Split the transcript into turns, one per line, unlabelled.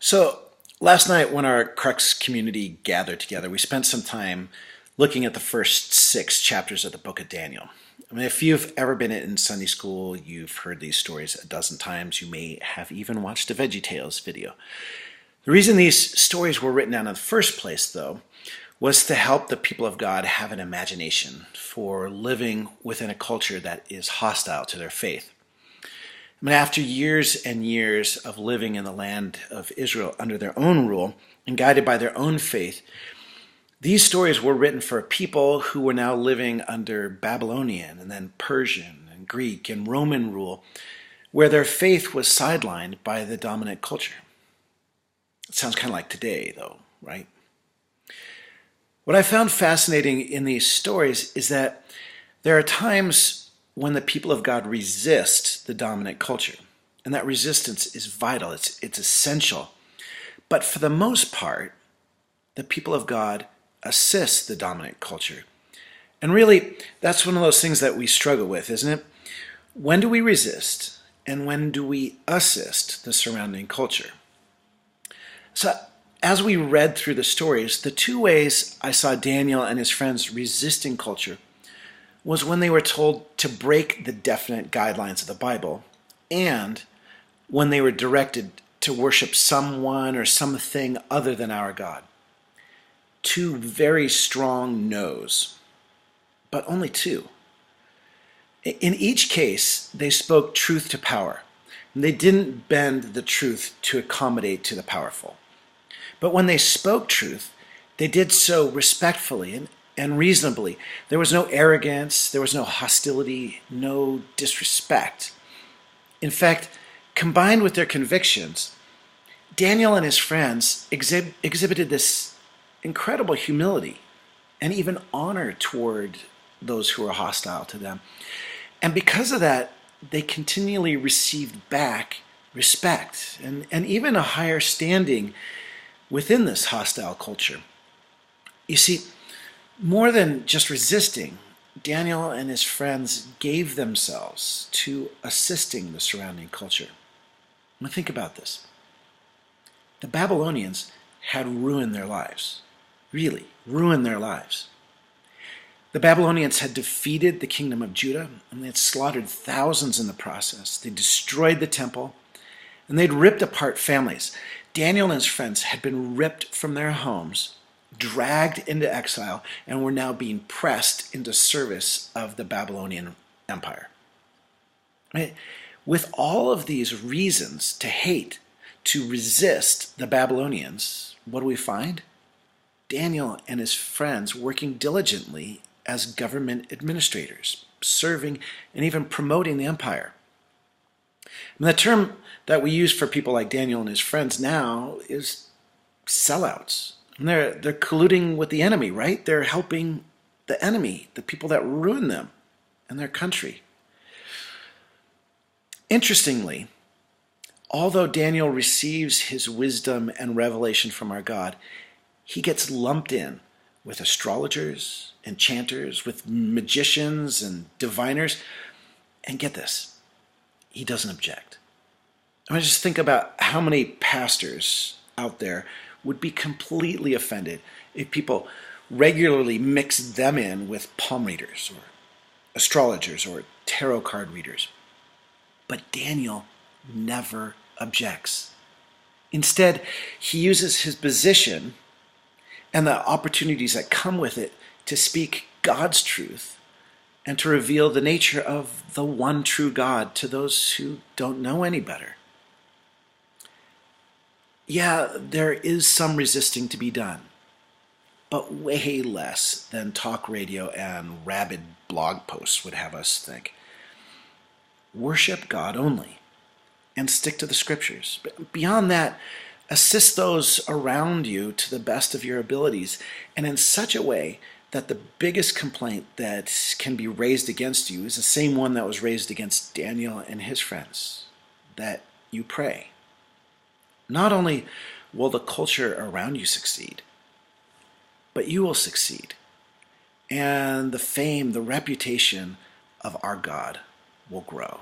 So, last night when our Crux community gathered together, we spent some time looking at the first 6 chapters of the book of Daniel. I mean, if you've ever been in Sunday school, you've heard these stories a dozen times. You may have even watched a VeggieTales video. The reason these stories were written down in the first place, though, was to help the people of God have an imagination for living within a culture that is hostile to their faith. I mean, after years and years of living in the land of Israel under their own rule and guided by their own faith, these stories were written for a people who were now living under Babylonian and then Persian and Greek and Roman rule, where their faith was sidelined by the dominant culture. It sounds kind of like today, though, right? What I found fascinating in these stories is that there are times when the people of God resist the dominant culture, and that resistance is vital, it's essential. But for the most part, the people of God assist the dominant culture. And really, that's one of those things that we struggle with, isn't it? When do we resist, and when do we assist the surrounding culture? So, as we read through the stories, the two ways I saw Daniel and his friends resisting culture was when they were told to break the definite guidelines of the Bible, and when they were directed to worship someone or something other than our God. Two very strong no's, but only two. In each case, they spoke truth to power. They didn't bend the truth to accommodate to the powerful. But when they spoke truth, they did so respectfully and reasonably. There was no arrogance, there was no hostility, no disrespect. In fact, combined with their convictions, Daniel and his friends exhibited this incredible humility and even honor toward those who were hostile to them. And because of that, they continually received back respect and even a higher standing within this hostile culture. You see, more than just resisting, Daniel and his friends gave themselves to assisting the surrounding culture. Now think about this. The Babylonians had ruined their lives. Really, ruined their lives. The Babylonians had defeated the kingdom of Judah, and they had slaughtered thousands in the process. They destroyed the temple, and they'd ripped apart families. Daniel and his friends had been ripped from their homes, dragged into exile, and were now being pressed into service of the Babylonian Empire. Right? With all of these reasons to hate, to resist the Babylonians, what do we find? Daniel and his friends working diligently as government administrators, serving and even promoting the empire. And the term that we use for people like Daniel and his friends now is sellouts. And they're colluding with the enemy, right? They're helping the enemy, the people that ruin them and their country. Interestingly, although Daniel receives his wisdom and revelation from our God, he gets lumped in with astrologers, enchanters, with magicians and diviners. And get this, he doesn't object. I mean, just think about how many pastors out there would be completely offended if people regularly mixed them in with palm readers or astrologers or tarot card readers. But Daniel never objects. Instead, he uses his position and the opportunities that come with it to speak God's truth and to reveal the nature of the one true God to those who don't know any better. Yeah, there is some resisting to be done, but way less than talk radio and rabid blog posts would have us think. Worship God only and stick to the scriptures. But beyond that, assist those around you to the best of your abilities and in such a way that the biggest complaint that can be raised against you is the same one that was raised against Daniel and his friends, that you pray. Not only will the culture around you succeed, but you will succeed. And the fame, the reputation of our God will grow.